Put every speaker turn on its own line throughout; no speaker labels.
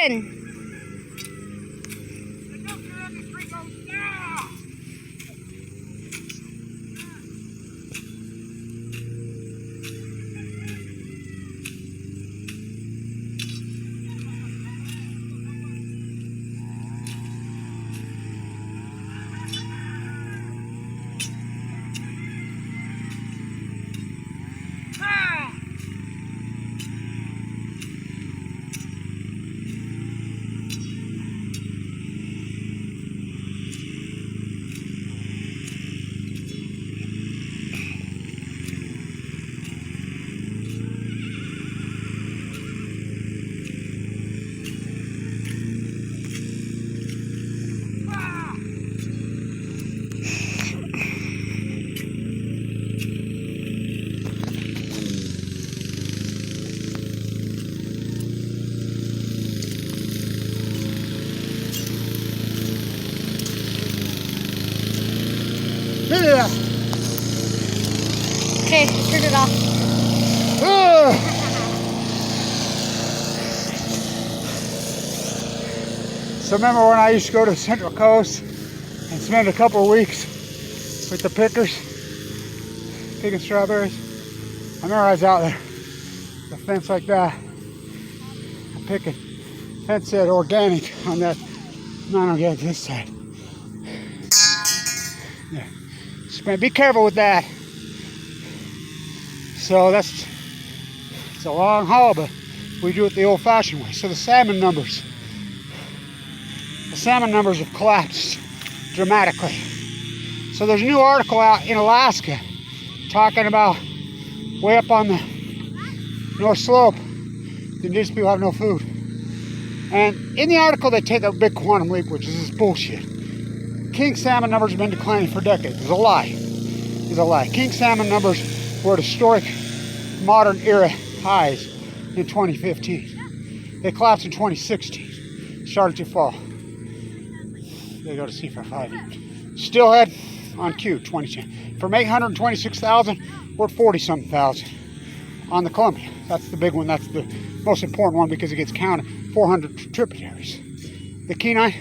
again.
Yeah.
Okay, turn it off.
So remember when I used to go to the Central Coast and spend a couple of weeks with the pickers, picking strawberries? I remember I was out there, the fence like that, I'm picking. Fence said organic on that, non-organic this side. Yeah. So be careful with that. So it's a long haul, but we do it the old-fashioned way. So the salmon numbers have collapsed dramatically. So there's a new article out in Alaska talking about way up on the North Slope, the indigenous people have no food. And in the article they take a big quantum leap, which is this bullshit. King salmon numbers have been declining for decades. It's a lie. It's a lie. King salmon numbers were at historic modern era highs in 2015. They collapsed in 2016. Started to fall. They go to sea for 5 years. Steelhead on Q 2010. From 826,000, we're at 40-something thousand on the Columbia. That's the big one. That's the most important one because it gets counted. 400 tributaries. The Kenai,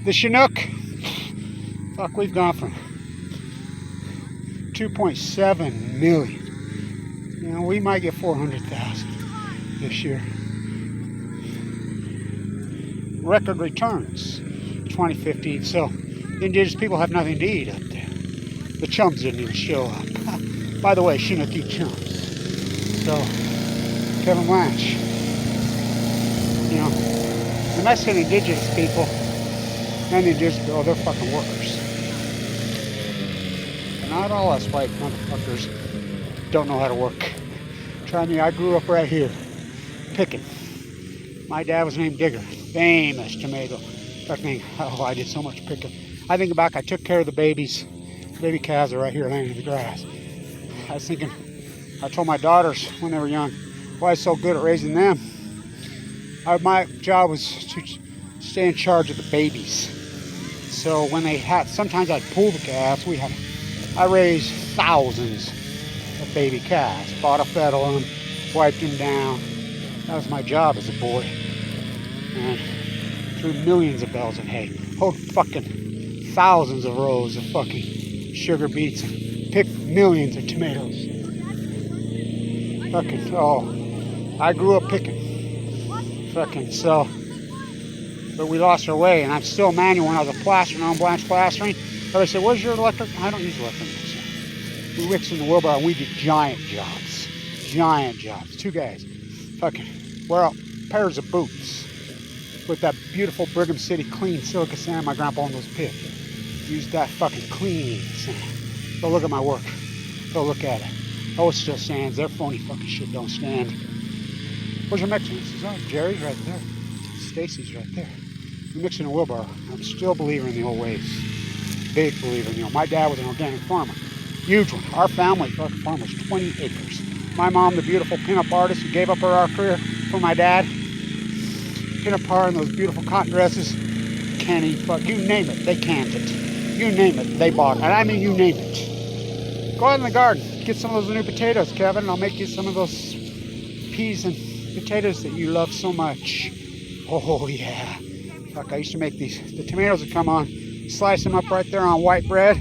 the Chinook, fuck, we've gone from 2.7 million. You know, we might get 400,000 this year. Record returns, 2015. So the indigenous people have nothing to eat up there. The chums didn't even show up. By the way, Chinook eat chums. So Kevin Blanche, you know, the Mexican indigenous people and the indigenous people, they're fucking workers. And not all us white motherfuckers don't know how to work. Try me, I grew up right here, picking. My dad was named Digger, famous tomato. I think, oh, I did so much picking. I think back, I took care of the babies. Baby calves are right here laying in the grass. I was thinking, I told my daughters when they were young, why I was so good at raising them. My job was to stay in charge of the babies. So when they had, sometimes I'd pull the calves. I raised thousands of baby calves. Bought a fettle on them, wiped them down. That was my job as a boy. And threw millions of bales of hay. Pulled fucking thousands of rows of fucking sugar beets. And picked millions of tomatoes. Fucking, oh, I grew up picking. Fucking, so, but we lost our way, and I'm still manual when I was a plasterer on Blanche plastering. But I said, where's your electric? I don't use electric mixer. We mixed in the wheelbarrow, and we did giant jobs. Giant jobs. 2 guys. Fucking, wear out pairs of boots with that beautiful Brigham City clean silica sand my grandpa almost picked. Used that fucking clean sand. Go look at my work. Go look at it. Oh, it still stands. Their phony fucking shit don't stand. Where's your mixer? He says, oh, Jerry's right there. Stacy's right there. We're mixing a wheelbarrow. I'm still a believer in the old ways. Big believer in the old. My dad was an organic farmer. Huge one. Our family fucking farm was 20 acres. My mom, the beautiful pinup artist who gave up her art career for my dad. Pinup art and those beautiful cotton dresses. Canning, fuck, you name it, they canned it. You name it, they bought it. And I mean, you name it. Go out in the garden. Get some of those new potatoes, Kevin, and I'll make you some of those peas and Potatoes that you love so much. Oh yeah. Fuck, I used to make these. The tomatoes would come on, slice them up right there on white bread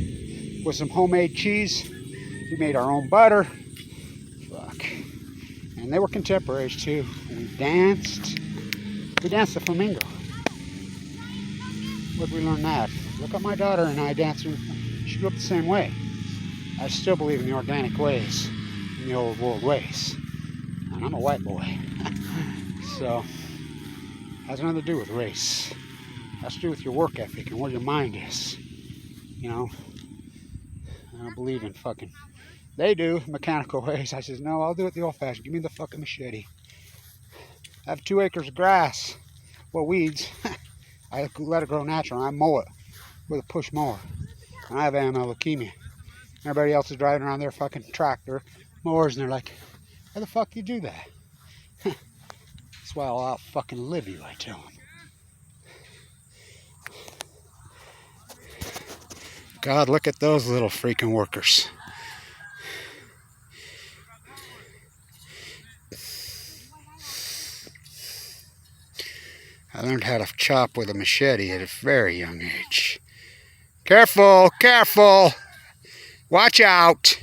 with some homemade cheese. We made our own butter. Fuck. And they were contemporaries too. We danced. We danced the flamingo. Where'd we learn that? Look at my daughter and I dancing. She grew up the same way. I still believe in the organic ways, in the old world ways. And I'm a white boy. So, has nothing to do with race. Has to do with your work ethic and where your mind is. You know, I don't believe in fucking, they do, mechanical ways. I says, no, I'll do it the old fashioned. Give me the fucking machete. I have 2 acres of grass. Well, weeds. I let it grow natural. I mow it with a push mower. And I have AML leukemia. Everybody else is driving around their fucking tractor mowers and they're like, how the fuck you do that? That's why I'll out fucking live you, I tell them. God, look at those little freaking workers. I learned how to chop with a machete at a very young age. Careful, careful. Watch out.